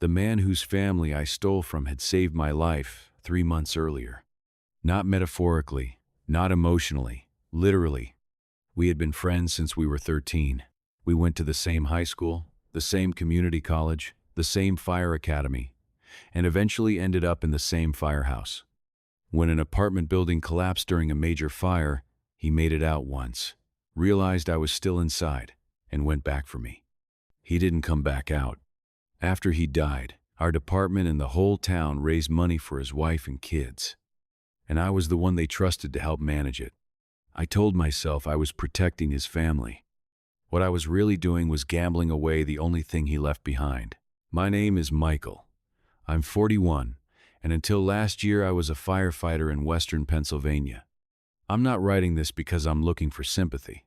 The man whose family I stole from had saved my life 3 months earlier. Not metaphorically, not emotionally, literally. We had been friends since we were 13. We went to the same high school, the same community college, the same fire academy, and eventually ended up in the same firehouse. When an apartment building collapsed during a major fire, he made it out once, realized I was still inside, and went back for me. He didn't come back out. After he died, our department and the whole town raised money for his wife and kids, and I was the one they trusted to help manage it. I told myself I was protecting his family. What I was really doing was gambling away the only thing he left behind. My name is Michael. I'm 41, and until last year I was a firefighter in Western Pennsylvania. I'm not writing this because I'm looking for sympathy.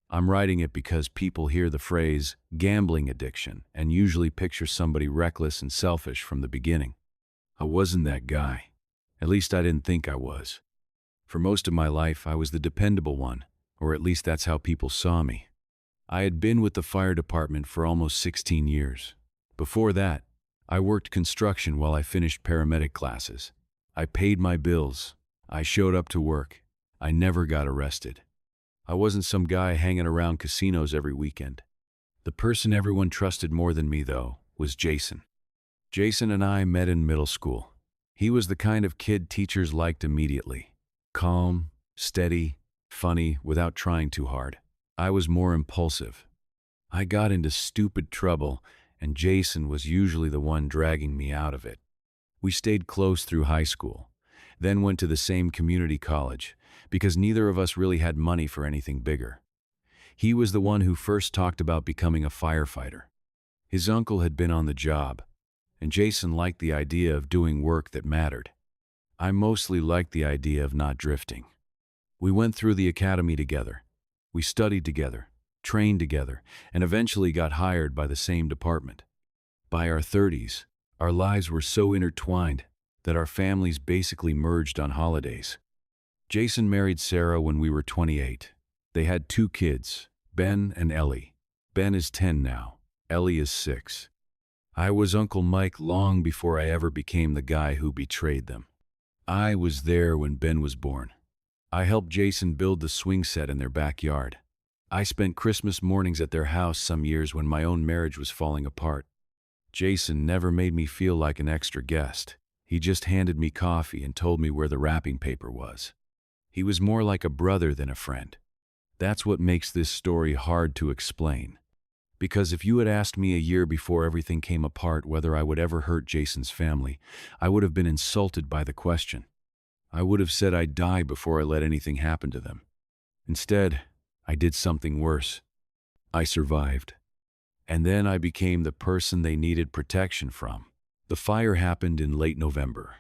I'm writing it because people hear the phrase gambling addiction and usually picture somebody reckless and selfish from the beginning. I wasn't that guy. At least I didn't think I was. For most of my life, I was the dependable one, or at least that's how people saw me. I had been with the fire department for almost 16 years. Before that, I worked construction while I finished paramedic classes. I paid my bills. I showed up to work. I never got arrested. I wasn't some guy hanging around casinos every weekend. The person everyone trusted more than me, though, was Jason. Jason and I met in middle school. He was the kind of kid teachers liked immediately. Calm, steady, funny, without trying too hard. I was more impulsive. I got into stupid trouble, and Jason was usually the one dragging me out of it. We stayed close through high school, then went to the same community college, because neither of us really had money for anything bigger. He was the one who first talked about becoming a firefighter. His uncle had been on the job, and Jason liked the idea of doing work that mattered. I mostly liked the idea of not drifting. We went through the academy together. We studied together, trained together, and eventually got hired by the same department. By our 30s, our lives were so intertwined that our families basically merged on holidays. Jason married Sarah when we were 28. They had 2 kids, Ben and Ellie. Ben is 10 now. Ellie is 6. I was Uncle Mike long before I ever became the guy who betrayed them. I was there when Ben was born. I helped Jason build the swing set in their backyard. I spent Christmas mornings at their house some years when my own marriage was falling apart. Jason never made me feel like an extra guest. He just handed me coffee and told me where the wrapping paper was. He was more like a brother than a friend. That's what makes this story hard to explain. Because if you had asked me a year before everything came apart whether I would ever hurt Jason's family, I would have been insulted by the question. I would have said I'd die before I let anything happen to them. Instead, I did something worse. I survived. And then I became the person they needed protection from. The fire happened in late November.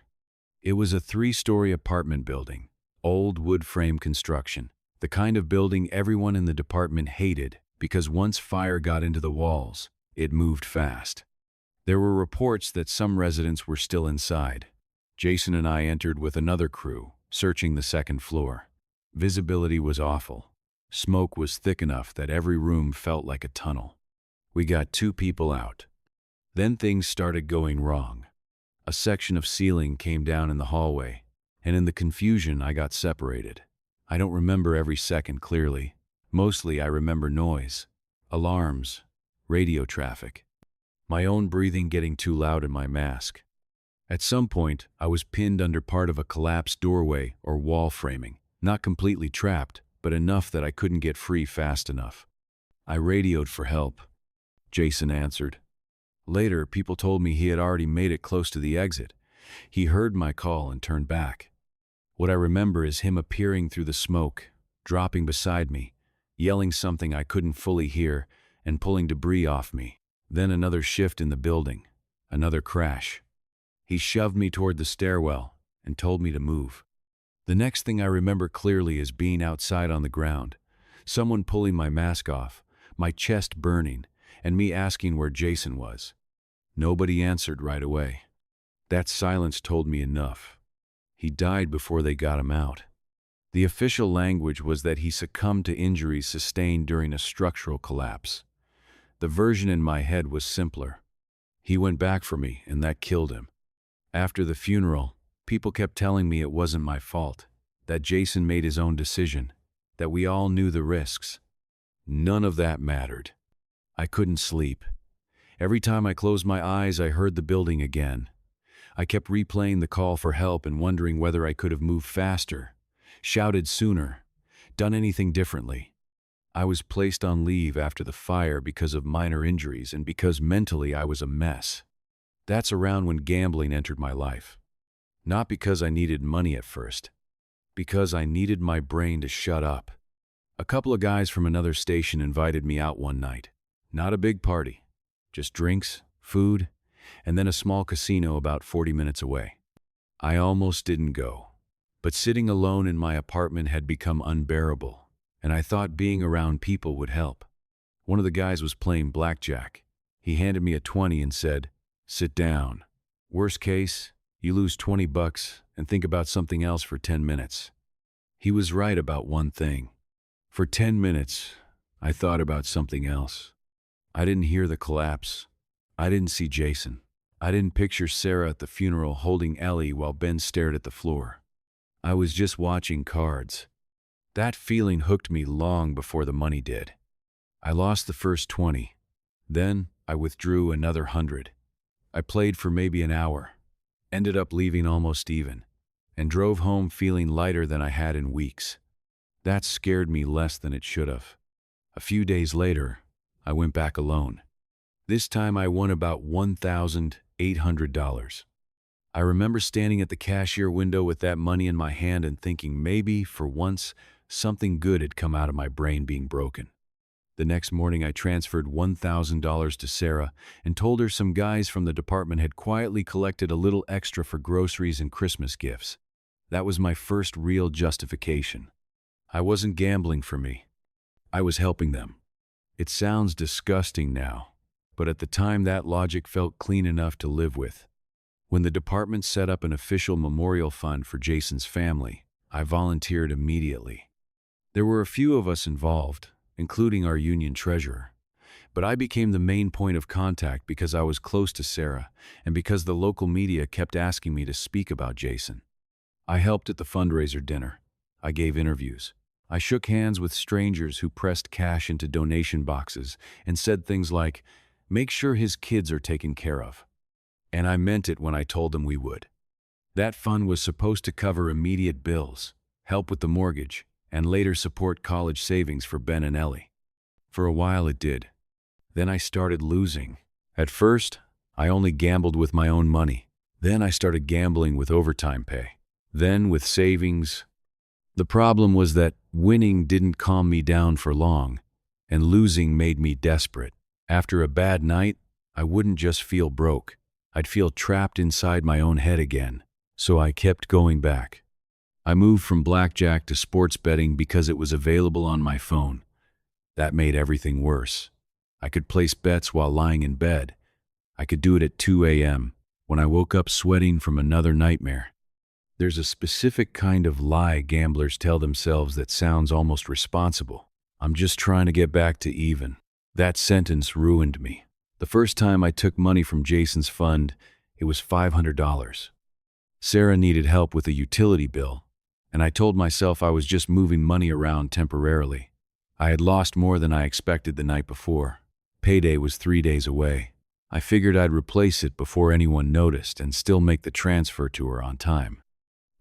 It was a 3-story apartment building, old wood frame construction, the kind of building everyone in the department hated because once fire got into the walls, it moved fast. There were reports that some residents were still inside. Jason and I entered with another crew, searching the 2nd floor. Visibility was awful. Smoke was thick enough that every room felt like a tunnel. We got 2 people out. Then things started going wrong. A section of ceiling came down in the hallway, and in the confusion I got separated. I don't remember every second clearly. Mostly I remember noise, alarms, radio traffic, my own breathing getting too loud in my mask. At some point, I was pinned under part of a collapsed doorway or wall framing, not completely trapped, but enough that I couldn't get free fast enough. I radioed for help. Jason answered. Later, people told me he had already made it close to the exit. He heard my call and turned back. What I remember is him appearing through the smoke, dropping beside me, yelling something I couldn't fully hear, and pulling debris off me. Then another shift in the building, another crash. He shoved me toward the stairwell and told me to move. The next thing I remember clearly is being outside on the ground, someone pulling my mask off, my chest burning, and me asking where Jason was. Nobody answered right away. That silence told me enough. He died before they got him out. The official language was that he succumbed to injuries sustained during a structural collapse. The version in my head was simpler. He went back for me, and that killed him. After the funeral, people kept telling me it wasn't my fault, that Jason made his own decision, that we all knew the risks. None of that mattered. I couldn't sleep. Every time I closed my eyes, I heard the building again. I kept replaying the call for help and wondering whether I could have moved faster, shouted sooner, done anything differently. I was placed on leave after the fire because of minor injuries and because mentally I was a mess. That's around when gambling entered my life. Not because I needed money at first, because I needed my brain to shut up. A couple of guys from another station invited me out one night. Not a big party, just drinks, food, and then a small casino about 40 minutes away. I almost didn't go, but sitting alone in my apartment had become unbearable, and I thought being around people would help. One of the guys was playing blackjack. He handed me a 20 and said, "Sit down. Worst case, you lose $20 and think about something else for 10 minutes. He was right about one thing. For 10 minutes, I thought about something else. I didn't hear the collapse. I didn't see Jason. I didn't picture Sarah at the funeral holding Ellie while Ben stared at the floor. I was just watching cards. That feeling hooked me long before the money did. I lost the first 20. Then I withdrew another 100. I played for maybe an hour, ended up leaving almost even, and drove home feeling lighter than I had in weeks. That scared me less than it should have. A few days later, I went back alone. This time I won about $1,800. I remember standing at the cashier window with that money in my hand and thinking maybe, for once, something good had come out of my brain being broken. The next morning I transferred $1,000 to Sarah and told her some guys from the department had quietly collected a little extra for groceries and Christmas gifts. That was my first real justification. I wasn't gambling for me. I was helping them. It sounds disgusting now, but at the time that logic felt clean enough to live with. When the department set up an official memorial fund for Jason's family, I volunteered immediately. There were a few of us involved, including our union treasurer, but I became the main point of contact because I was close to Sarah and because the local media kept asking me to speak about Jason. I helped at the fundraiser dinner. I gave interviews. I shook hands with strangers who pressed cash into donation boxes and said things like, "Make sure his kids are taken care of." And I meant it when I told them we would. That fund was supposed to cover immediate bills, help with the mortgage, and later support college savings for Ben and Ellie. For a while it did. Then I started losing. At first, I only gambled with my own money. Then I started gambling with overtime pay. Then with savings. The problem was that winning didn't calm me down for long, and losing made me desperate. After a bad night, I wouldn't just feel broke. I'd feel trapped inside my own head again, so I kept going back. I moved from blackjack to sports betting because it was available on my phone. That made everything worse. I could place bets while lying in bed. I could do it at 2 a.m. when I woke up sweating from another nightmare. There's a specific kind of lie gamblers tell themselves that sounds almost responsible. "I'm just trying to get back to even." That sentence ruined me. The first time I took money from Jason's fund, it was $500. Sarah needed help with a utility bill, and I told myself I was just moving money around temporarily. I had lost more than I expected the night before. Payday was 3 days away. I figured I'd replace it before anyone noticed and still make the transfer to her on time.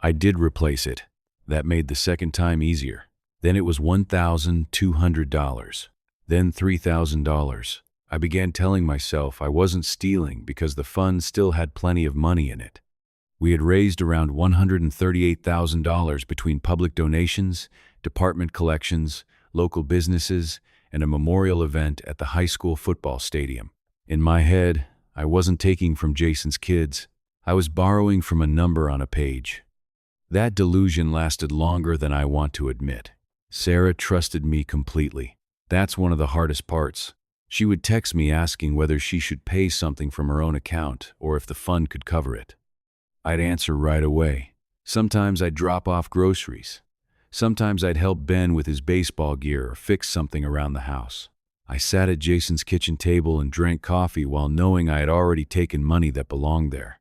I did replace it. That made the second time easier. Then it was $1,200. Then $3,000. I began telling myself I wasn't stealing because the fund still had plenty of money in it. We had raised around $138,000 between public donations, department collections, local businesses, and a memorial event at the high school football stadium. In my head, I wasn't taking from Jason's kids. I was borrowing from a number on a page. That delusion lasted longer than I want to admit. Sarah trusted me completely. That's one of the hardest parts. She would text me asking whether she should pay something from her own account or if the fund could cover it. I'd answer right away. Sometimes I'd drop off groceries. Sometimes I'd help Ben with his baseball gear or fix something around the house. I sat at Jason's kitchen table and drank coffee while knowing I had already taken money that belonged there.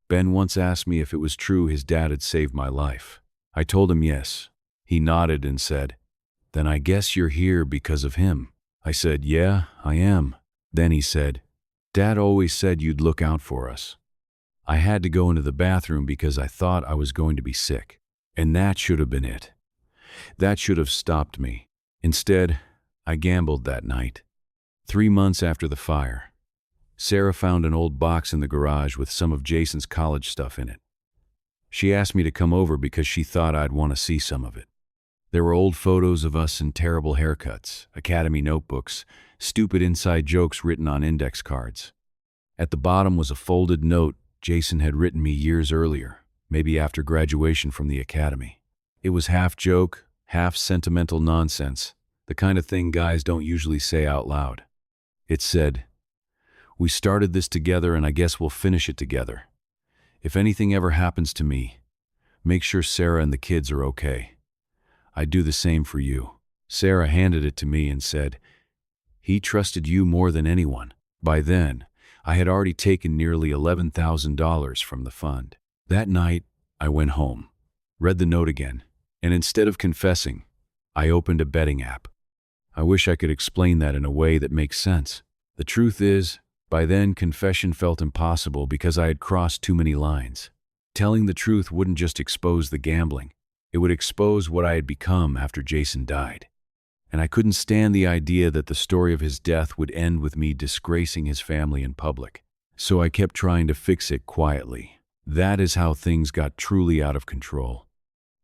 Ben once asked me if it was true his dad had saved my life. I told him yes. He nodded and said, "Then I guess you're here because of him." I said, "Yeah, I am." Then he said, "Dad always said you'd look out for us." I had to go into the bathroom because I thought I was going to be sick. And that should have been it. That should have stopped me. Instead, I gambled that night. 3 months after the fire, Sarah found an old box in the garage with some of Jason's college stuff in it. She asked me to come over because she thought I'd want to see some of it. There were old photos of us in terrible haircuts, academy notebooks, stupid inside jokes written on index cards. At the bottom was a folded note Jason had written me years earlier, maybe after graduation from the academy. It was half joke, half sentimental nonsense, the kind of thing guys don't usually say out loud. It said, "We started this together and I guess we'll finish it together. If anything ever happens to me, make sure Sarah and the kids are okay. I'd do the same for you." Sarah handed it to me and said, "He trusted you more than anyone." By then, I had already taken nearly $11,000 from the fund. That night, I went home, read the note again, and instead of confessing, I opened a betting app. I wish I could explain that in a way that makes sense. The truth is, by then confession felt impossible because I had crossed too many lines. Telling the truth wouldn't just expose the gambling, it would expose what I had become after Jason died. And I couldn't stand the idea that the story of his death would end with me disgracing his family in public. So I kept trying to fix it quietly. That is how things got truly out of control.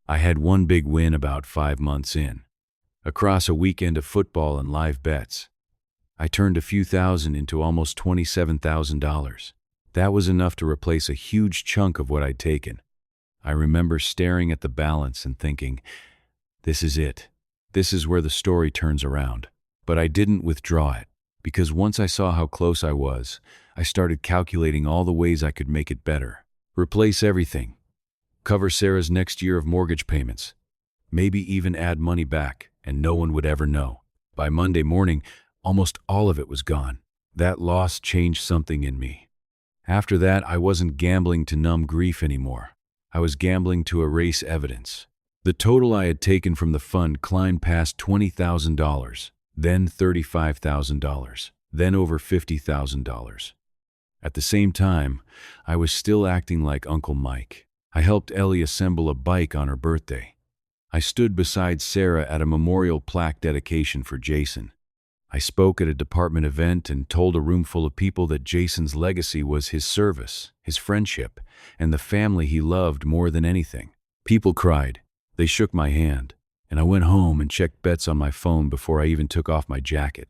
I had one big win about 5 months in. Across a weekend of football and live bets, I turned a few thousand into almost $27,000. That was enough to replace a huge chunk of what I'd taken. I remember staring at the balance and thinking, this is it. This is where the story turns around. But I didn't withdraw it, because once I saw how close I was, I started calculating all the ways I could make it better. Replace everything. Cover Sarah's next year of mortgage payments. Maybe even add money back, and no one would ever know. By Monday morning, almost all of it was gone. That loss changed something in me. After that, I wasn't gambling to numb grief anymore. I was gambling to erase evidence. The total I had taken from the fund climbed past $20,000, then $35,000, then over $50,000. At the same time, I was still acting like Uncle Mike. I helped Ellie assemble a bike on her birthday. I stood beside Sarah at a memorial plaque dedication for Jason. I spoke at a department event and told a room full of people that Jason's legacy was his service, his friendship, and the family he loved more than anything. People cried. They shook my hand, and I went home and checked bets on my phone before I even took off my jacket.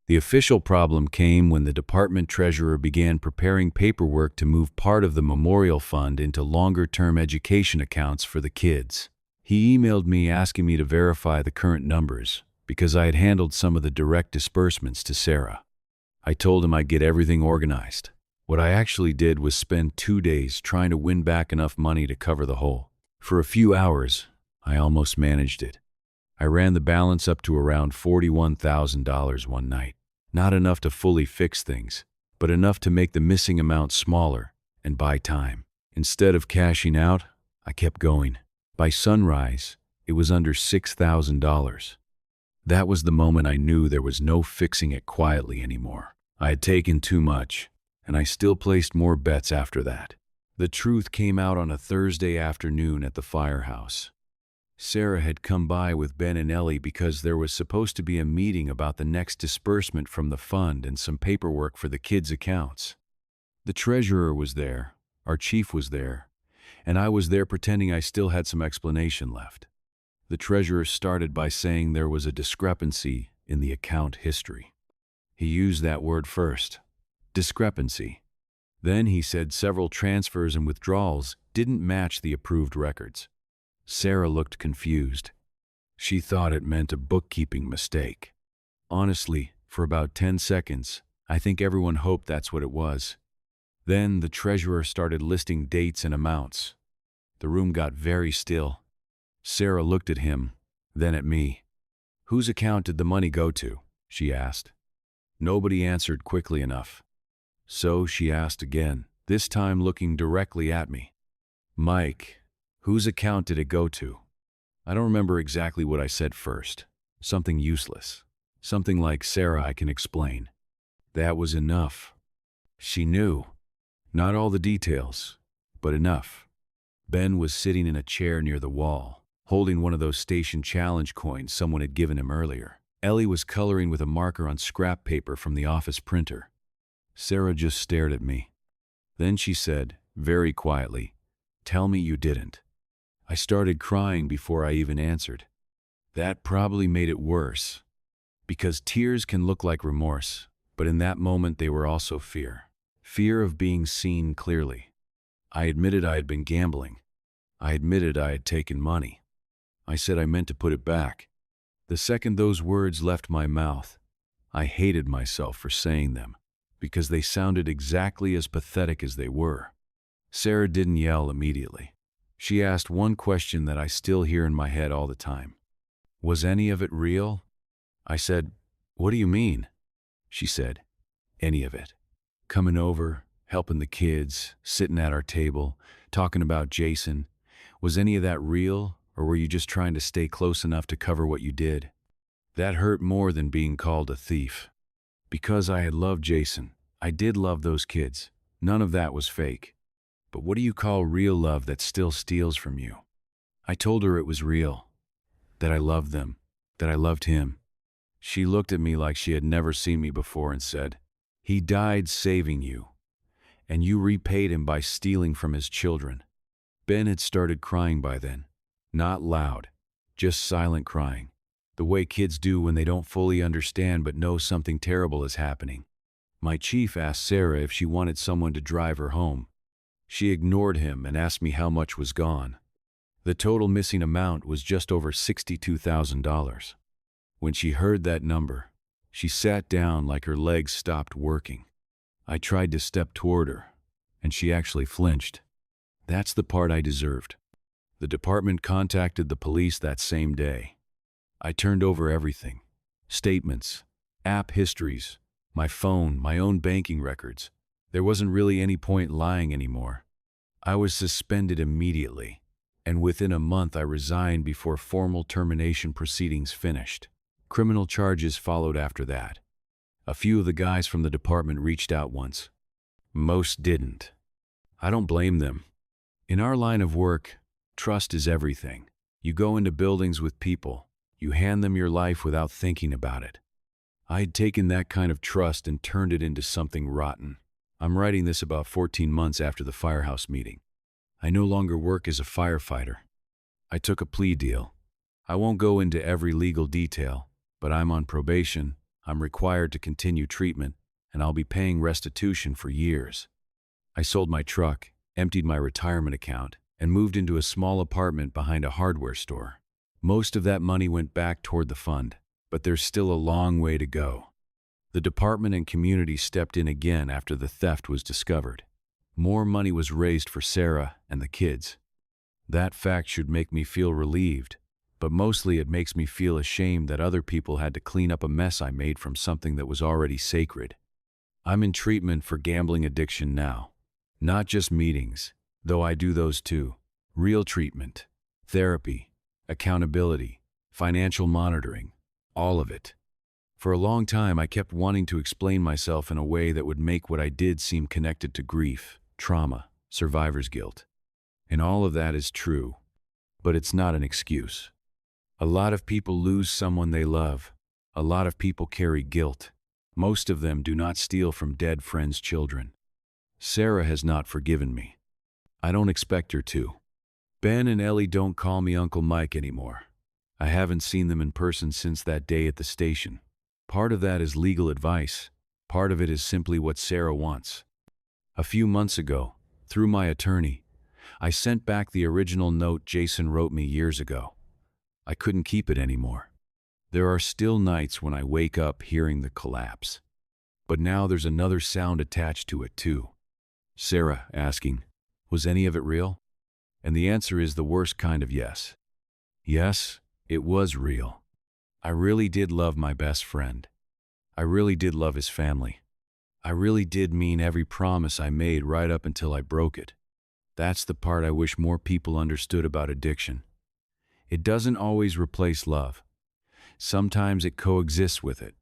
The official problem came when the department treasurer began preparing paperwork to move part of the memorial fund into longer-term education accounts for the kids. He emailed me asking me to verify the current numbers, because I had handled some of the direct disbursements to Sarah. I told him I'd get everything organized. What I actually did was spend 2 days trying to win back enough money to cover the hole. For a few hours, I almost managed it. I ran the balance up to around $41,000 one night. Not enough to fully fix things, but enough to make the missing amount smaller and buy time. Instead of cashing out, I kept going. By sunrise, it was under $6,000. That was the moment I knew there was no fixing it quietly anymore. I had taken too much, and I still placed more bets after that. The truth came out on a Thursday afternoon at the firehouse. Sarah had come by with Ben and Ellie because there was supposed to be a meeting about the next disbursement from the fund and some paperwork for the kids' accounts. The treasurer was there, our chief was there, and I was there pretending I still had some explanation left. The treasurer started by saying there was a discrepancy in the account history. He used that word first, discrepancy. Then he said several transfers and withdrawals didn't match the approved records. Sarah looked confused. She thought it meant a bookkeeping mistake. Honestly, for about 10 seconds, I think everyone hoped that's what it was. Then the treasurer started listing dates and amounts. The room got very still. Sarah looked at him, then at me. "Whose account did the money go to?" she asked. Nobody answered quickly enough. So she asked again, this time looking directly at me. Mike, whose account did it go to? I don't remember exactly what I said first. Something useless. Something like, Sarah, I can explain. That was enough. She knew. Not all the details, but enough. Ben was sitting in a chair near the wall, holding one of those station challenge coins someone had given him earlier. Ellie was coloring with a marker on scrap paper from the office printer. Sarah just stared at me. Then she said, very quietly, "Tell me you didn't." I started crying before I even answered. That probably made it worse, because tears can look like remorse, but in that moment they were also fear. Fear of being seen clearly. I admitted I had been gambling. I admitted I had taken money. I said I meant to put it back. The second those words left my mouth, I hated myself for saying them, because they sounded exactly as pathetic as they were. Sarah didn't yell immediately. She asked one question that I still hear in my head all the time. Was any of it real? I said, "What do you mean?" She said, "Any of it. Coming over, helping the kids, sitting at our table, talking about Jason. Was any of that real, or were you just trying to stay close enough to cover what you did?" That hurt more than being called a thief. Because I had loved Jason, I did love those kids. None of that was fake. But what do you call real love that still steals from you? I told her it was real, that I loved them, that I loved him. She looked at me like she had never seen me before and said, "He died saving you, and you repaid him by stealing from his children." Ben had started crying by then. Not loud, just silent crying, the way kids do when they don't fully understand but know something terrible is happening. My chief asked Sarah if she wanted someone to drive her home. She ignored him and asked me how much was gone. The total missing amount was just over $62,000. When she heard that number, she sat down like her legs stopped working. I tried to step toward her, and she actually flinched. That's the part I deserved. The department contacted the police that same day. I turned over everything. Statements, app histories, my phone, my own banking records. There wasn't really any point lying anymore. I was suspended immediately, and within a month I resigned before formal termination proceedings finished. Criminal charges followed after that. A few of the guys from the department reached out once. Most didn't. I don't blame them. In our line of work, trust is everything. You go into buildings with people. You hand them your life without thinking about it. I had taken that kind of trust and turned it into something rotten. I'm writing this about 14 months after the firehouse meeting. I no longer work as a firefighter. I took a plea deal. I won't go into every legal detail, but I'm on probation, I'm required to continue treatment, and I'll be paying restitution for years. I sold my truck, emptied my retirement account, and moved into a small apartment behind a hardware store. Most of that money went back toward the fund, but there's still a long way to go. The department and community stepped in again after the theft was discovered. More money was raised for Sarah and the kids. That fact should make me feel relieved, but mostly it makes me feel ashamed that other people had to clean up a mess I made from something that was already sacred. I'm in treatment for gambling addiction now. Not just meetings, though I do those too. Real treatment, therapy, accountability, financial monitoring, all of it. For a long time, I kept wanting to explain myself in a way that would make what I did seem connected to grief, trauma, survivor's guilt. And all of that is true, but it's not an excuse. A lot of people lose someone they love. A lot of people carry guilt. Most of them do not steal from dead friends' children. Sarah has not forgiven me. I don't expect her to. Ben and Ellie don't call me Uncle Mike anymore. I haven't seen them in person since that day at the station. Part of that is legal advice. Part of it is simply what Sarah wants. A few months ago, through my attorney, I sent back the original note Jason wrote me years ago. I couldn't keep it anymore. There are still nights when I wake up hearing the collapse. But now there's another sound attached to it too. Sarah asking, "Was any of it real?" And the answer is the worst kind of yes. Yes, it was real. I really did love my best friend. I really did love his family. I really did mean every promise I made right up until I broke it. That's the part I wish more people understood about addiction. It doesn't always replace love. Sometimes it coexists with it.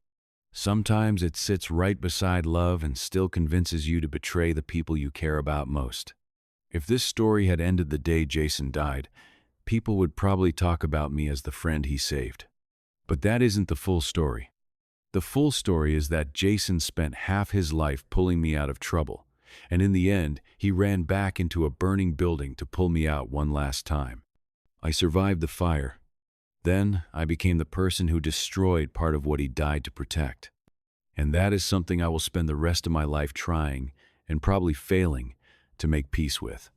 Sometimes it sits right beside love and still convinces you to betray the people you care about most. If this story had ended the day Jason died, people would probably talk about me as the friend he saved. But that isn't the full story. The full story is that Jason spent half his life pulling me out of trouble, and in the end, he ran back into a burning building to pull me out one last time. I survived the fire. Then, I became the person who destroyed part of what he died to protect. And that is something I will spend the rest of my life trying, and probably failing, to make peace with.